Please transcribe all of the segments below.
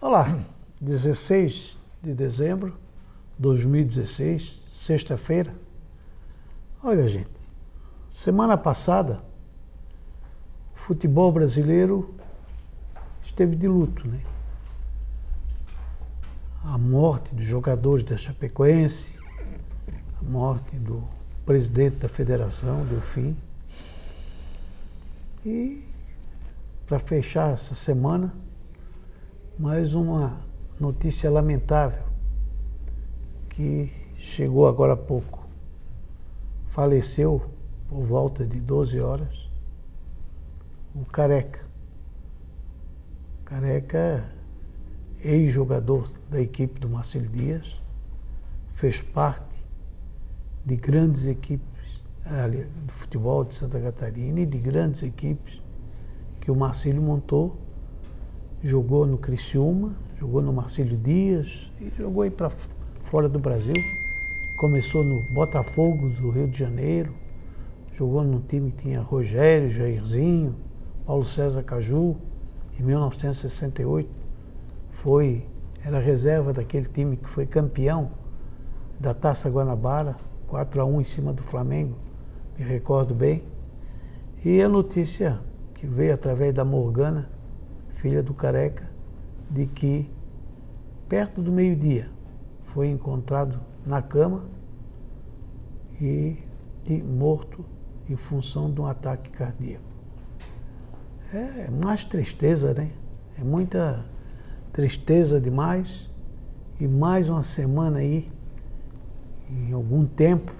Olá, 16 de dezembro de 2016, sexta-feira. Olha, gente, semana passada o futebol brasileiro esteve de luto, né? A morte dos jogadores da Chapecoense, a morte do presidente da federação, Delfim. E para fechar essa semana, mais uma notícia lamentável que chegou agora há pouco. Faleceu por volta de 12 horas o Careca. Careca, ex-jogador da equipe do Marcílio Dias, fez parte de grandes equipes do futebol de Santa Catarina e de grandes equipes que o Marcílio montou. Jogou no Criciúma, jogou no Marcílio Dias e jogou aí para fora do Brasil. Começou no Botafogo do Rio de Janeiro, jogou num time que tinha Rogério, Jairzinho, Paulo César Caju. Em 1968 era reserva daquele time que foi campeão da Taça Guanabara, 4-1 em cima do Flamengo, me recordo bem. E a notícia que veio através da Morgana, filha do Careca, de que perto do meio-dia foi encontrado na cama e morto em função de um ataque cardíaco. É mais tristeza, né? É muita tristeza demais. E mais uma semana aí, em algum tempo,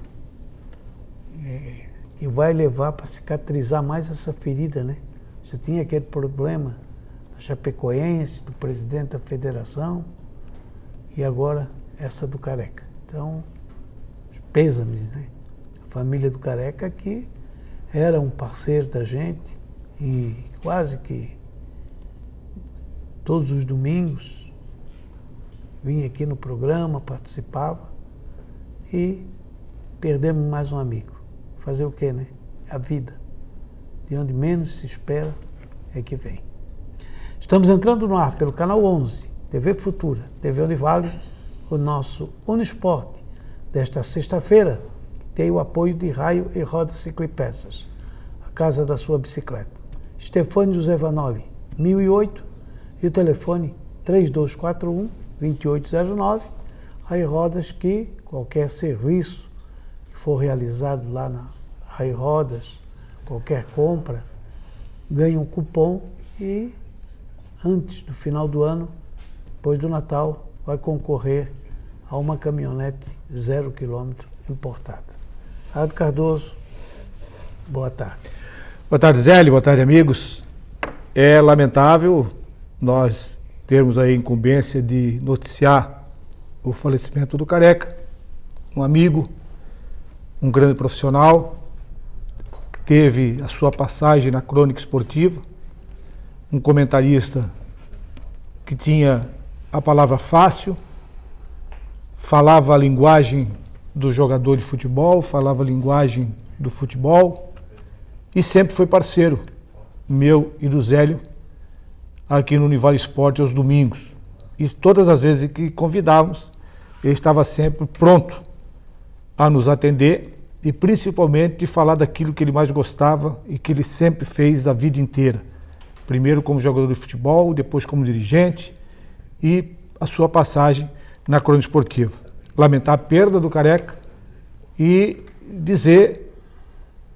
que vai levar para cicatrizar mais essa ferida, né? Já tinha aquele problema da Chapecoense, do presidente da federação, e agora essa do Careca. Então, pêsames, né? A família do Careca, que era um parceiro da gente, e quase que todos os domingos vinha aqui no programa, participava, e perdemos mais um amigo. Fazer o quê, né? A vida. De onde menos se espera é que vem. Estamos entrando no ar pelo canal 11, TV Futura, TV Univale, o nosso Unisport desta sexta-feira, tem o apoio de Raio e Rodas Ciclipeças, a casa da sua bicicleta. Stefânio José Vanoli, 1008, e o telefone 3241-2809. Raio Rodas, que qualquer serviço que for realizado lá na Raio Rodas, qualquer compra, ganha um cupom e antes do final do ano, depois do Natal, vai concorrer a uma caminhonete 0 km importada. Ado Cardoso, boa tarde. Boa tarde, Zélio, boa tarde, amigos. É lamentável nós termos a incumbência de noticiar o falecimento do Careca, um amigo, um grande profissional, que teve a sua passagem na crônica esportiva, um comentarista que tinha a palavra fácil, falava a linguagem do jogador de futebol, falava a linguagem do futebol e sempre foi parceiro meu e do Zélio aqui no Univale Esporte aos domingos. E todas as vezes que convidávamos, ele estava sempre pronto a nos atender e principalmente falar daquilo que ele mais gostava e que ele sempre fez a vida inteira. Primeiro como jogador de futebol, depois como dirigente e a sua passagem na crônica esportiva. Lamentar a perda do Careca e dizer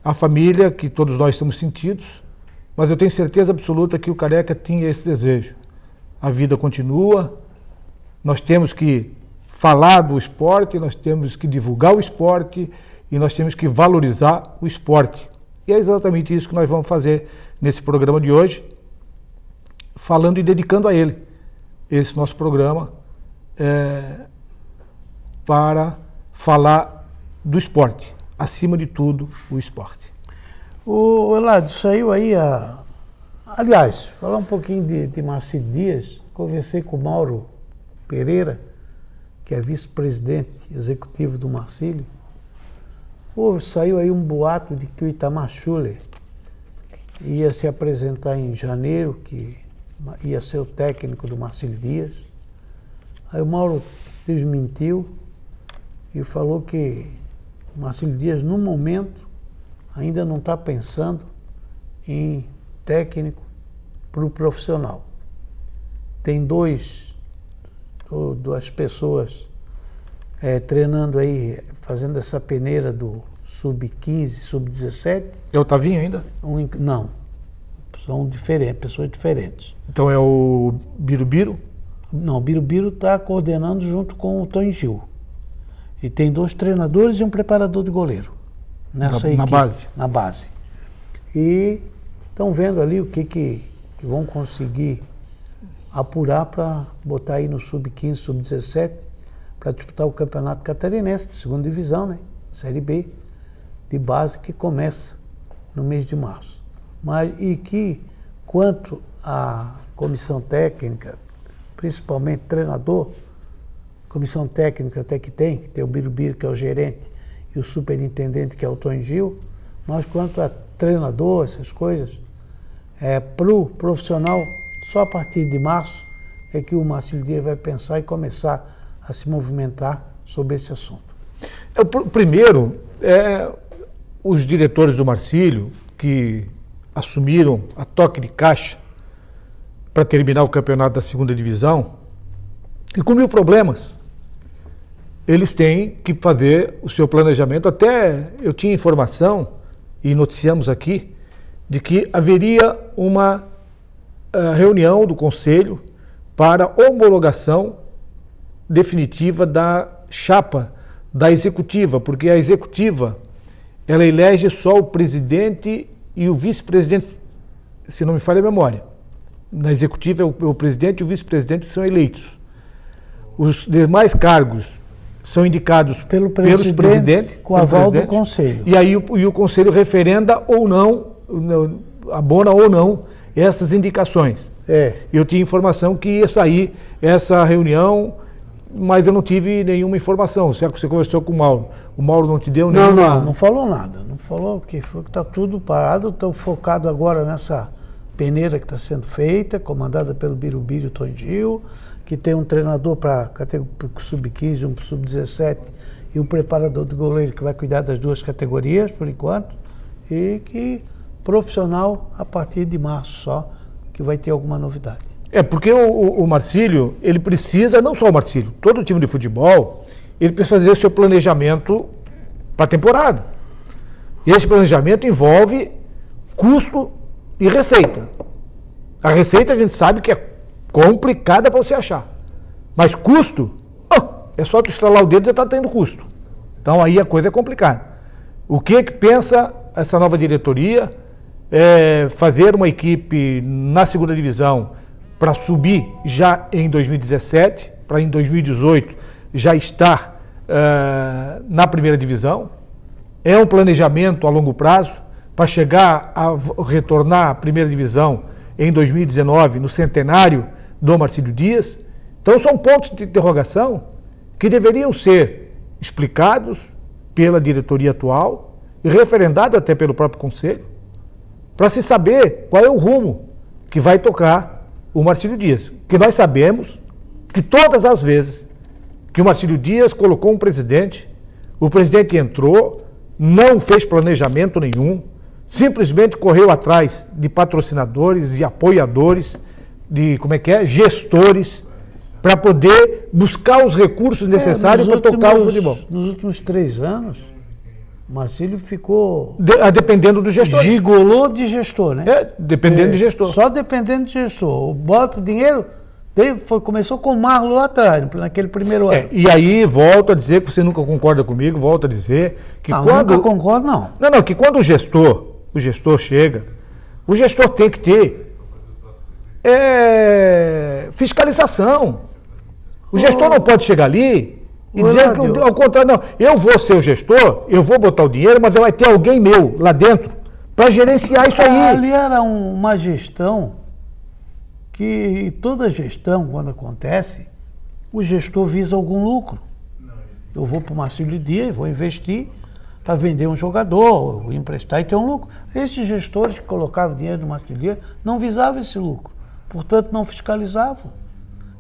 à família que todos nós estamos sentidos, mas eu tenho certeza absoluta que o Careca tinha esse desejo. A vida continua, nós temos que falar do esporte, nós temos que divulgar o esporte e nós temos que valorizar o esporte. E é exatamente isso que nós vamos fazer nesse programa de hoje, falando e dedicando a ele esse nosso programa para falar do esporte, acima de tudo, o esporte. O Elado, saiu aí aliás, falar um pouquinho de Marcílio Dias, conversei com o Mauro Pereira, que é vice-presidente executivo do Marcílio, saiu aí um boato de que o Itamar Schuller ia se apresentar em janeiro, que ia ser o técnico do Marcílio Dias. Aí o Mauro desmentiu e falou que o Marcílio Dias, no momento, ainda não está pensando em técnico para o profissional. Tem duas pessoas treinando aí, fazendo essa peneira do sub-15, sub-17. É o Tavinho ainda? Não, são diferentes, pessoas diferentes. Então é o Birubiru? Não, o Birubiru está coordenando junto com o Tony Gil. E tem 2 treinadores e um preparador de goleiro nessa equipe. Na base? Na base. E estão vendo ali o que vão conseguir apurar para botar aí no sub-15, sub-17, para disputar o Campeonato Catarinense, de 2ª divisão, né? Série B, de base, que começa no mês de março. E que, quanto à comissão técnica, principalmente treinador, comissão técnica até que tem o Birubiru, que é o gerente, e o superintendente, que é o Tony Gil, mas quanto a treinador, essas coisas, para o profissional, só a partir de março é que o Marcílio Dias vai pensar e começar a se movimentar sobre esse assunto. Primeiro, os diretores do Marcílio, que assumiram a toque de caixa para terminar o campeonato da 2ª divisão, e com 1000 problemas. Eles têm que fazer o seu planejamento. Até eu tinha informação, e noticiamos aqui, de que haveria uma reunião do Conselho para homologação definitiva da chapa da executiva, porque a executiva, ela elege só o presidente e o vice-presidente, se não me falha a memória. Na executiva, o presidente e o vice-presidente são eleitos. Os demais cargos são indicados pelos presidentes, com aval do Conselho. E aí o Conselho referenda ou não, abona ou não essas indicações. Eu tinha informação que ia sair essa reunião, mas eu não tive nenhuma informação. Será que você conversou com o Mauro? O Mauro não te deu nenhuma... Não falou nada. Não falou que está tudo parado. Estão focados agora nessa peneira que está sendo feita, comandada pelo Birubiru e Tony Gil, que tem um treinador para sub-15, um sub-17 e um preparador de goleiro que vai cuidar das 2 categorias, por enquanto, e que profissional a partir de março só, que vai ter alguma novidade. Porque o Marcílio, ele precisa, não só o Marcílio, todo time de futebol, ele precisa fazer o seu planejamento para a temporada. E esse planejamento envolve custo e receita. A receita a gente sabe que é complicada para você achar. Mas custo, é só tu estralar o dedo e já está tendo custo. Então aí a coisa é complicada. O que pensa essa nova diretoria? Fazer uma equipe na 2ª divisão para subir já em 2017, para em 2018 já estar na 1ª divisão. É um planejamento a longo prazo para chegar a retornar à 1ª divisão em 2019, no centenário do Marcílio Dias. Então são pontos de interrogação que deveriam ser explicados pela diretoria atual e referendados até pelo próprio Conselho, para se saber qual é o rumo que vai tocar o Marcílio Dias. Que nós sabemos que todas as vezes que o Marcílio Dias colocou um presidente, o presidente entrou, não fez planejamento nenhum, simplesmente correu atrás de patrocinadores e apoiadores, de gestores, para poder buscar os recursos necessários para tocar o futebol. Nos últimos 3 anos, o Marcílio ficou... dependendo do gestor. Gigolô de gestor, né? Dependendo do gestor. Só dependendo do gestor. Bota o dinheiro... começou com o Marlo lá atrás, naquele primeiro ano. E aí, volto a dizer que você nunca concorda comigo, volto a dizer que quando... Nunca concordo, não. Não, que quando o gestor chega, o gestor tem que ter fiscalização. O gestor não pode chegar ali e dizer que, ao contrário, não, eu vou ser o gestor, eu vou botar o dinheiro, mas vai ter alguém meu lá dentro para gerenciar isso aí. Ali era uma gestão que toda gestão, quando acontece, o gestor visa algum lucro. Eu vou para o Marcílio Dias, vou investir para vender um jogador, vou emprestar e ter um lucro. Esses gestores que colocavam dinheiro no Marcílio Dias não visavam esse lucro, portanto não fiscalizavam.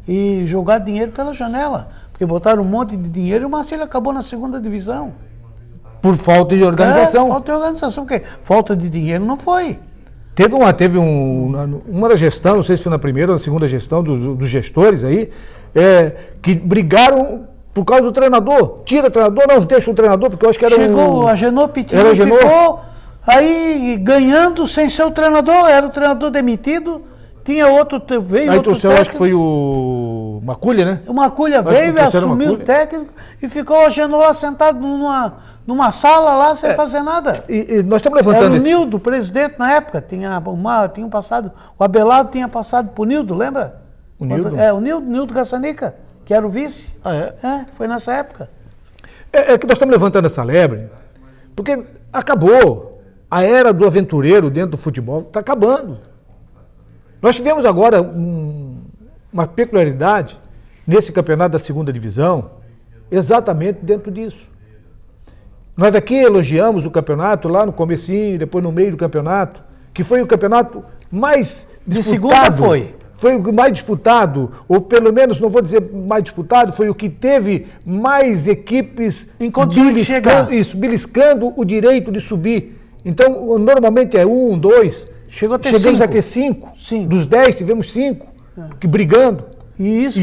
E jogaram dinheiro pela janela, porque botaram um monte de dinheiro e o Marcílio acabou na segunda divisão. Por falta de organização. Falta de organização, porque falta de dinheiro não foi. Teve uma gestão, não sei se foi na primeira ou na segunda gestão dos gestores aí, que brigaram por causa do treinador. Tira o treinador, não deixa o treinador, porque eu acho que era Chegou a Genô Pitino, ficou aí ganhando sem ser o treinador, era o treinador demitido, tinha outro, veio aí outro trouxeram, acho que foi o Maculha, né? O Maculha veio, assumiu o técnico e ficou o Genô lá sentado numa sala lá sem fazer nada. E nós estamos levantando era o Nildo, presidente na época, tinha passado, o Abelardo tinha passado por Nildo, lembra? O Nildo? O Nildo Gaçanica, que era o vice. Foi nessa época. É que nós estamos levantando essa lebre, porque acabou. A era do aventureiro dentro do futebol está acabando. Nós tivemos agora uma peculiaridade nesse campeonato da segunda divisão, exatamente dentro disso. Nós aqui elogiamos o campeonato lá no comecinho, depois no meio do campeonato, que foi o campeonato mais disputado. De segunda foi. Foi o mais disputado, ou pelo menos, não vou dizer mais disputado, foi o que teve mais equipes beliscando o direito de subir. Então, normalmente é 1, 2. Chegamos a ter 5. Dos 10 tivemos 5 que brigando. E isso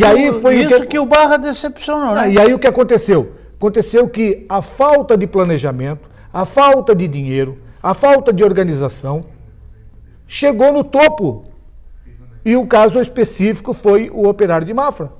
que o Barra decepcionou, né? E aí o que aconteceu? Aconteceu que a falta de planejamento, a falta de dinheiro, a falta de organização chegou no topo. E o caso específico foi o Operário de Mafra.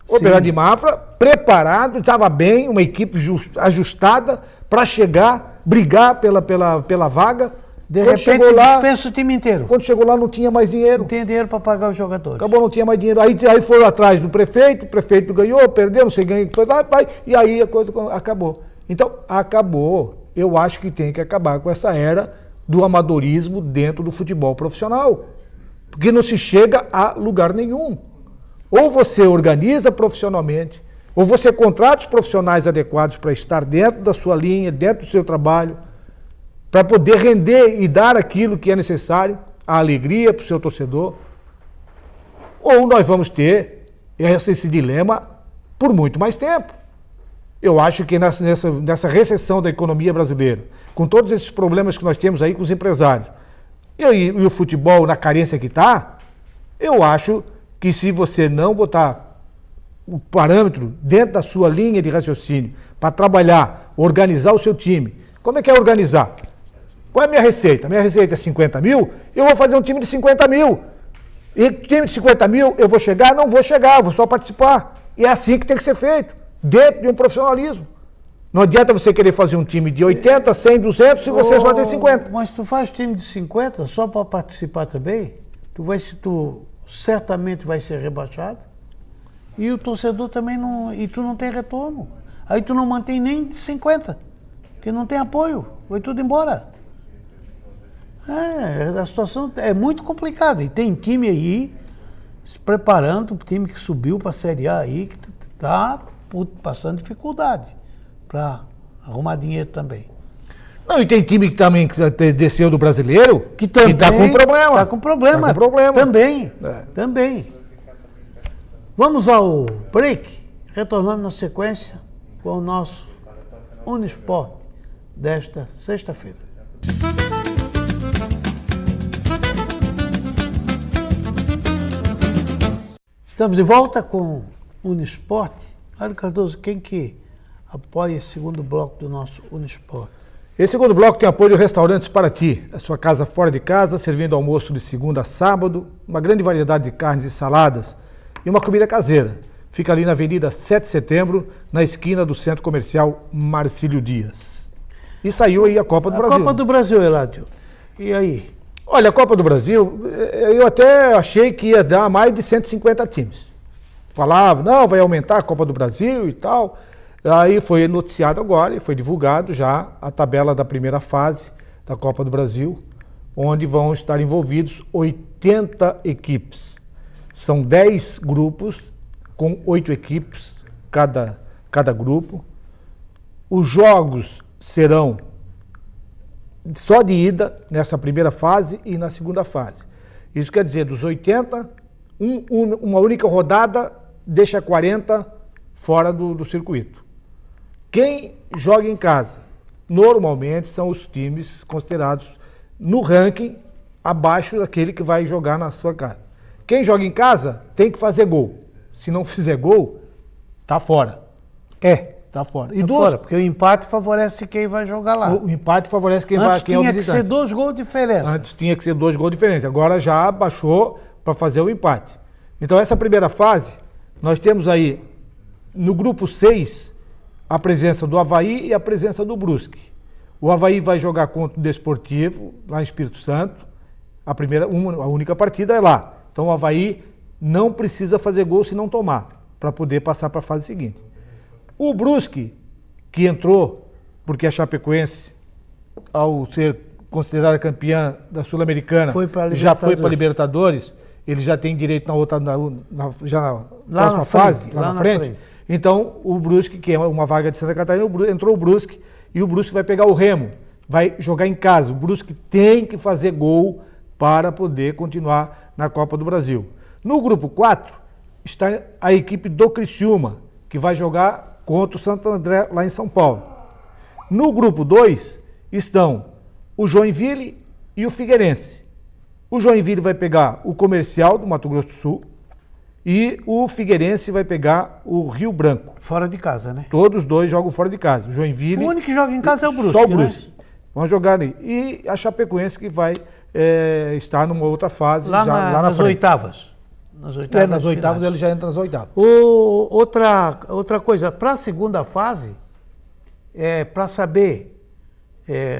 O Operário de Mafra, preparado, estava bem, uma equipe ajustada para chegar, brigar pela vaga. De repente dispensa o time inteiro. Quando chegou lá não tinha mais dinheiro. Não tinha dinheiro para pagar os jogadores. Acabou, não tinha mais dinheiro. Aí foram atrás do prefeito, o prefeito ganhou, perdeu, não sei quem foi lá, e aí a coisa acabou. Então, acabou. Eu acho que tem que acabar com essa era do amadorismo dentro do futebol profissional. Porque não se chega a lugar nenhum. Ou você organiza profissionalmente, ou você contrata os profissionais adequados para estar dentro da sua linha, dentro do seu trabalho, para poder render e dar aquilo que é necessário, a alegria para o seu torcedor. Ou nós vamos ter esse dilema por muito mais tempo. Eu acho que nessa recessão da economia brasileira, com todos esses problemas que nós temos aí com os empresários, e o futebol na carência que está, eu acho que se você não botar o parâmetro dentro da sua linha de raciocínio para trabalhar, organizar o seu time, como é que é organizar? Qual é a minha receita? Minha receita é 50 mil, eu vou fazer um time de 50 mil. E time de 50 mil, eu vou chegar? Não vou chegar, vou só participar. E é assim que tem que ser feito, dentro de um profissionalismo. Não adianta você querer fazer um time de 80, 100, 200 se você só tem 50. Mas tu faz time de 50 só para participar também? Tu certamente vai ser rebaixado. E o torcedor também não... E tu não tem retorno. Aí tu não mantém nem de 50, porque não tem apoio. Vai tudo embora. A situação é muito complicada. E tem time aí se preparando, o time que subiu para a Série A aí, que está passando dificuldade para arrumar dinheiro também. Não, e tem time que também desceu do brasileiro que está com problema. Está com problema. Também. Também. Vamos ao break. Retornamos na sequência com o nosso Unisport desta sexta-feira. Estamos de volta com o Unisport. Mário Cardoso, quem que apoia esse segundo bloco do nosso Unisport? Esse segundo bloco tem apoio de Restaurantes Paraty, a sua casa fora de casa, servindo almoço de segunda a sábado, uma grande variedade de carnes e saladas e uma comida caseira. Fica ali na Avenida 7 de Setembro, na esquina do Centro Comercial Marcílio Dias. E saiu aí a Copa do Brasil. A Copa do Brasil, Eládio. E aí? Olha, a Copa do Brasil, eu até achei que ia dar mais de 150 times. Falava, não, vai aumentar a Copa do Brasil e tal. Aí foi noticiado agora e foi divulgado já a tabela da primeira fase da Copa do Brasil, onde vão estar envolvidos 80 equipes. São 10 grupos, com 8 equipes, cada grupo. Os jogos serão só de ida nessa primeira fase e na segunda fase. Isso quer dizer, dos 80, uma única rodada deixa 40 fora do circuito. Quem joga em casa, normalmente são os times considerados no ranking abaixo daquele que vai jogar na sua casa. Quem joga em casa tem que fazer gol. Se não fizer gol, tá fora. Tá fora. E fora, porque o empate favorece quem vai jogar lá. O empate favorece quem Antes quem é o visitante. tinha que ser 2 gols de diferença. Antes tinha que ser 2 gols diferentes. Agora já baixou para fazer o empate. Então essa primeira fase, nós temos aí no grupo 6 a presença do Avaí e a presença do Brusque. O Avaí vai jogar contra o Desportivo, lá em Espírito Santo. A única partida é lá. Então o Avaí não precisa fazer gol se não tomar, para poder passar para a fase seguinte. O Brusque, que entrou, porque a Chapecoense, ao ser considerada campeã da Sul-Americana, já foi para a Libertadores, ele já tem direito na outra, próxima fase, lá na frente. Então, o Brusque, que é uma vaga de Santa Catarina, entrou o Brusque, e o Brusque vai pegar o Remo, vai jogar em casa. O Brusque tem que fazer gol para poder continuar na Copa do Brasil. No grupo 4, está a equipe do Criciúma, que vai jogar contra o Santo André, lá em São Paulo. No grupo 2, estão o Joinville e o Figueirense. O Joinville vai pegar o Comercial do Mato Grosso do Sul e o Figueirense vai pegar o Rio Branco. Fora de casa, né? Todos os dois jogam fora de casa. O Joinville... O único que joga em casa é o Brusque, só o Brusque. Né? Vão jogar ali. E a Chapecoense que vai estar numa outra fase. Lá nas oitavas. Nas oitavas ele já entra nas oitavas. Outra coisa, para a segunda fase, para saber,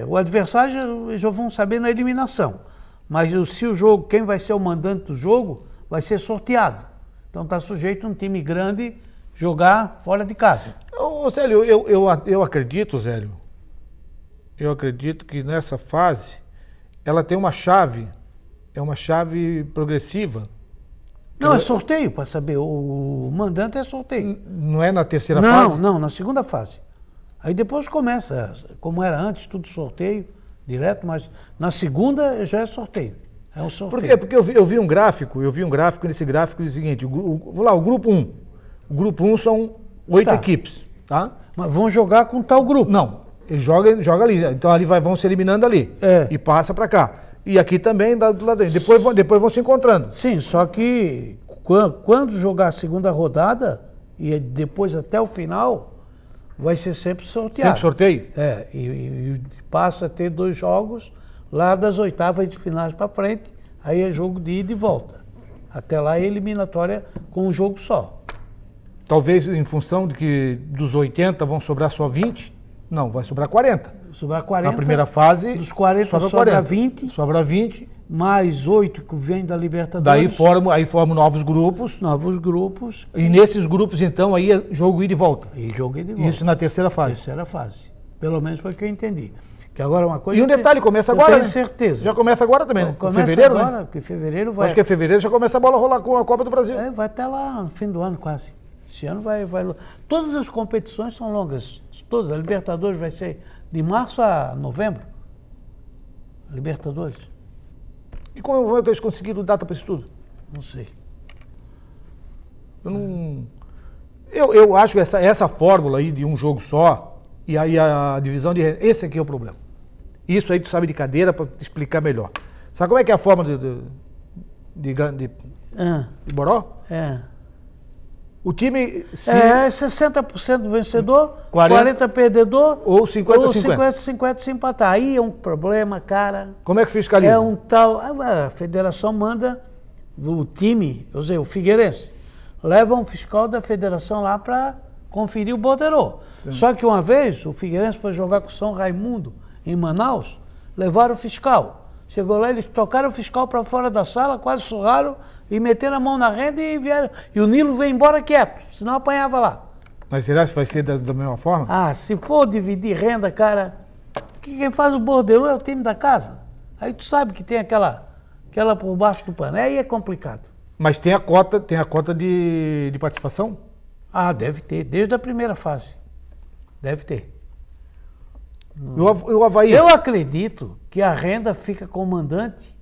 o adversário já vão saber na eliminação, mas se o jogo, quem vai ser o mandante do jogo, vai ser sorteado. Então está sujeito um time grande jogar fora de casa. Ô, Zélio, eu acredito, Zélio, que nessa fase ela tem uma chave, é uma chave progressiva. Não, é sorteio, para saber. O mandante é sorteio. Não é na terceira fase? Não, na segunda fase. Aí depois começa, como era antes, tudo sorteio, direto, mas na segunda já é sorteio. É um sorteio. Por quê? Porque eu vi um gráfico, nesse gráfico é o seguinte, o grupo 1. O grupo 1 são 8 equipes, tá? Mas vão jogar com tal grupo? Não, ele joga ali, então ali vão se eliminando ali e passa para cá. E aqui também, do lado dele. Depois vão se encontrando. Sim, só que quando jogar a segunda rodada, e depois até o final, vai ser sempre sorteado. Sempre sorteio? E passa a ter 2 jogos lá das oitavas de finais para frente, aí é jogo de ida e volta. Até lá é eliminatória com um jogo só. Talvez em função de que dos 80 vão sobrar só 20? Não, vai sobrar 40. Sobrar 40. Na primeira fase, dos 40 sobra 20. Sobra 20. Mais 8 que vem da Libertadores. Daí formam novos grupos. Novos grupos. E nesses grupos, então, aí é jogo ida e volta. E jogo ida e volta. Isso na terceira fase. Terceira fase. Pelo menos foi o que eu entendi. Que agora uma coisa. E um detalhe, começa agora, eu né? tenho certeza. Já começa agora também, né? Começa fevereiro, agora, né? Porque fevereiro vai. Acho que é fevereiro, já começa a bola rolar com a Copa do Brasil. Vai até lá no fim do ano quase. Esse ano vai. Todas as competições são longas. Todas. A Libertadores vai ser de março a novembro. Libertadores. E como é que eles conseguiram data para isso tudo? Não sei. Eu acho que essa fórmula aí de um jogo só, e aí a divisão de renda, esse aqui é o problema. Isso aí tu sabe de cadeira para te explicar melhor. Sabe como é que é a fórmula de Boró? O time... 60% vencedor, 40% perdedor, ou 50-50. 50-50 se empatar. Aí é um problema, cara. Como é que fiscaliza? É um tal... A federação manda o time, o Figueirense, leva um fiscal da federação lá para conferir o borderô. Só que uma vez o Figueirense foi jogar com o São Raimundo em Manaus, levaram o fiscal. Chegou lá, eles tocaram o fiscal para fora da sala, quase surraram e meteram a mão na renda e vieram. E o Nilo veio embora quieto, senão apanhava lá. Mas será que vai ser da mesma forma? Ah, se for dividir renda, cara, quem faz o borderô é o time da casa. Aí tu sabe que tem aquela por baixo do pano. Aí é complicado. Mas tem a cota de participação? Ah, deve ter, desde a primeira fase. Deve ter. E o Avaí? Eu acredito que a renda fica com o mandante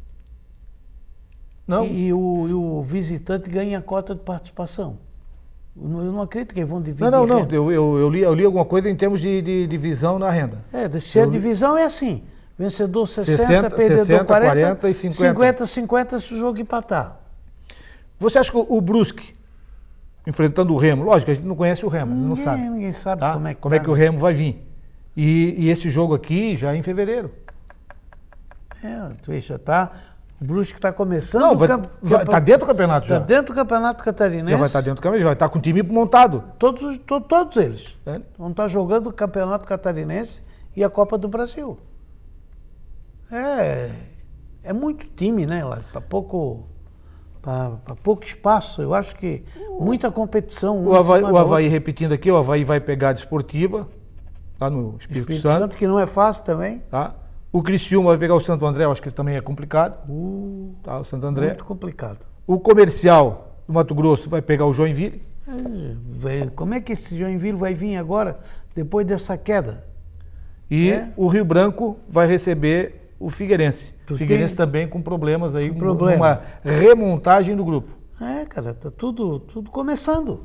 Não. e o visitante ganha a cota de participação. Eu não acredito que eles vão dividir. Não. renda. Eu li alguma coisa em termos de divisão na renda. Se a divisão é assim, vencedor 60, perdedor 60, 40 e 50. 50 se o jogo empatar. Você acha que o Brusque, enfrentando o Remo, lógico, a gente não conhece o Remo, não sabe. Ninguém sabe Tá? como é que o Remo vai vir. E esse jogo aqui já é em fevereiro. Tu vê, já tá. O Brusque está começando. Não, está dentro do campeonato já. Está dentro do campeonato catarinense. Já vai estar dentro do campeonato, já vai estar com o time montado. Todos eles. É. Vão estar jogando o campeonato catarinense e a Copa do Brasil. É muito time, né, lá? Para pouco espaço. Eu acho que muita competição. O Avaí, repetindo aqui, o Avaí vai pegar a Desportiva, lá no Espírito Santo. Que não é fácil também. Tá? O Criciúma vai pegar o Santo André, eu acho que também é complicado. Tá, o Santo André. Muito complicado. O Comercial do Mato Grosso vai pegar o Joinville. Como é que esse Joinville vai vir agora, depois dessa queda? E o Rio Branco vai receber o Figueirense. O Figueirense também com problemas aí, uma remontagem do grupo. Cara, tá tudo começando.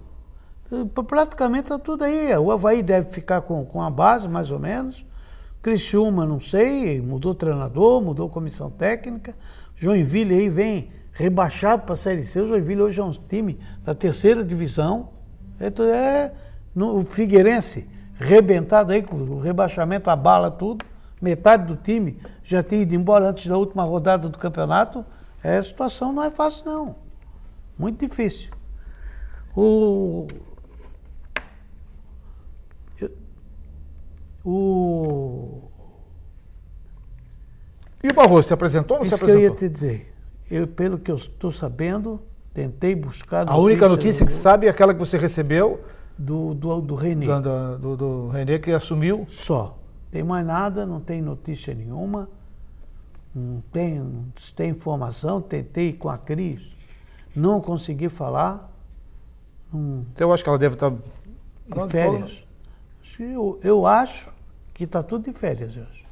Praticamente tá tudo aí. O Avaí deve ficar com a base, mais ou menos. Criciúma, não sei, mudou treinador, mudou comissão técnica. Joinville aí vem rebaixado para a Série C. O Joinville hoje é um time da terceira divisão. O Figueirense rebentado aí, com o rebaixamento abala tudo. Metade do time já tinha ido embora antes da última rodada do campeonato. A situação não é fácil, não. Muito difícil. E o Barroso se apresentou ou não se Isso que eu apresentou? ia te dizer. Pelo que eu estou sabendo, tentei buscar... A única notícia que sabe é aquela que você recebeu do René. Do René, que assumiu. Só. Tem mais nada, não tem notícia nenhuma, não tem informação. Tentei com a Cris, não consegui falar. Então eu acho que ela deve estar de férias. Eu acho que está tudo de férias hoje,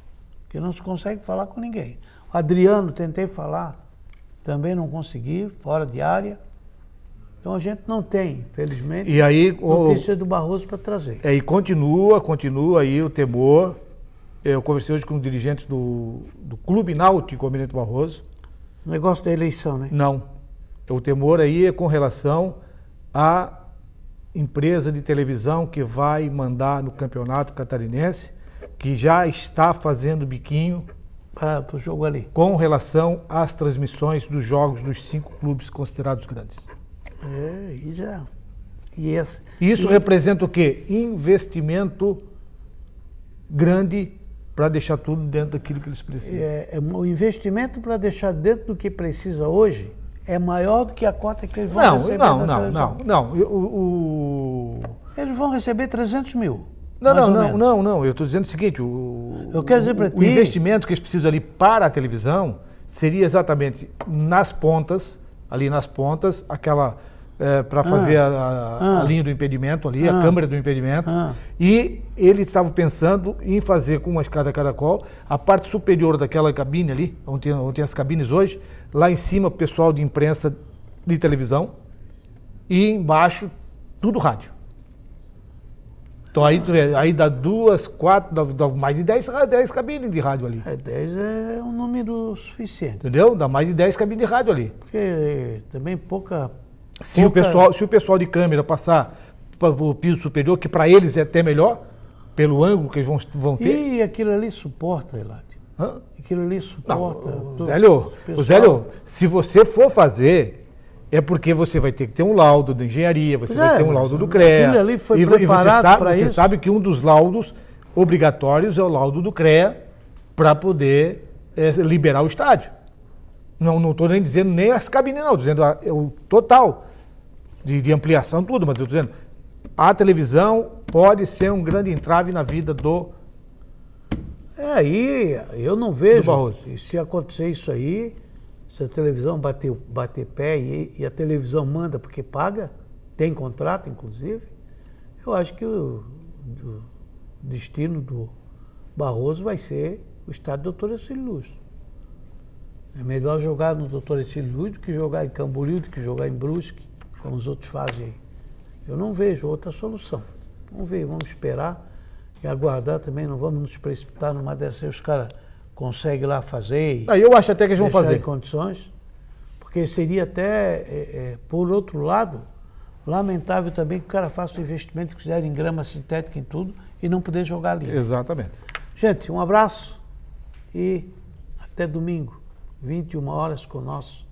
porque não se consegue falar com ninguém. O Adriano, tentei falar, também não consegui, fora de área. Então a gente não tem, felizmente, notícia do Barroso para trazer. E continua aí o temor. Eu conversei hoje com dirigentes do Clube Náutico Almirante Barroso. O negócio da eleição, né? Não. O temor aí é com relação à empresa de televisão que vai mandar no Campeonato Catarinense, que já está fazendo biquinho para o jogo ali. Com relação às transmissões dos jogos dos 5 clubes considerados grandes. E já. Isso representa o quê? Investimento grande para deixar tudo dentro daquilo que eles precisam. O investimento para deixar dentro do que precisa hoje é maior do que a cota que eles vão receber. Não. Eles vão receber 300 mil. Não. Eu estou dizendo o seguinte, eu quero dizer para ti, o investimento que eles precisam ali para a televisão seria exatamente nas pontas, aquela para fazer a linha do impedimento ali, a câmera do impedimento. E eles estavam pensando em fazer com uma escada caracol a parte superior daquela cabine ali, onde tem as cabines hoje, lá em cima o pessoal de imprensa de televisão e embaixo tudo rádio. Então aí dá 2, 4, dá mais de 10 cabines de rádio ali. 10 é um número suficiente. Entendeu? Dá mais de 10 cabines de rádio ali. Porque também pouca... Se o pessoal de câmera passar para o piso superior, que para eles é até melhor, pelo ângulo que eles vão ter. E aquilo ali suporta, Eladio. Aquilo ali suporta. Não, Zélio, se você for fazer, é porque você vai ter que ter um laudo da engenharia, você vai ter um laudo do CREA. Aquilo ali foi preparado para isso. Você sabe que um dos laudos obrigatórios é o laudo do CREA para poder liberar o estádio. Não estou nem dizendo nem as cabines, não, estou dizendo o total de ampliação, tudo, mas eu estou dizendo, a televisão pode ser um grande entrave na vida do... Eu não vejo, se acontecer isso aí, Se a televisão bater pé e a televisão manda porque paga, tem contrato inclusive, eu acho que o destino do Barroso vai ser o estádio Doutor Ercílio Luz. É melhor jogar no Doutor Ercílio Luz do que jogar em Camboriú, do que jogar em Brusque, como os outros fazem aí. Eu não vejo outra solução. Vamos ver, vamos esperar e aguardar também, não vamos nos precipitar numa dessas aí, os caras conseguem lá fazer. Aí eu acho até que eles vão deixar fazer. em condições, porque seria até, por outro lado, lamentável também que o cara faça o investimento que fizer em grama sintética em tudo e não poder jogar ali. Exatamente. Gente, um abraço e até domingo, 21 horas com o nosso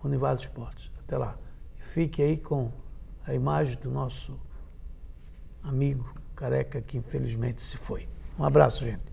Univaso Esportes. Até lá. Fique aí com a imagem do nosso amigo Careca que infelizmente se foi. Um abraço, gente.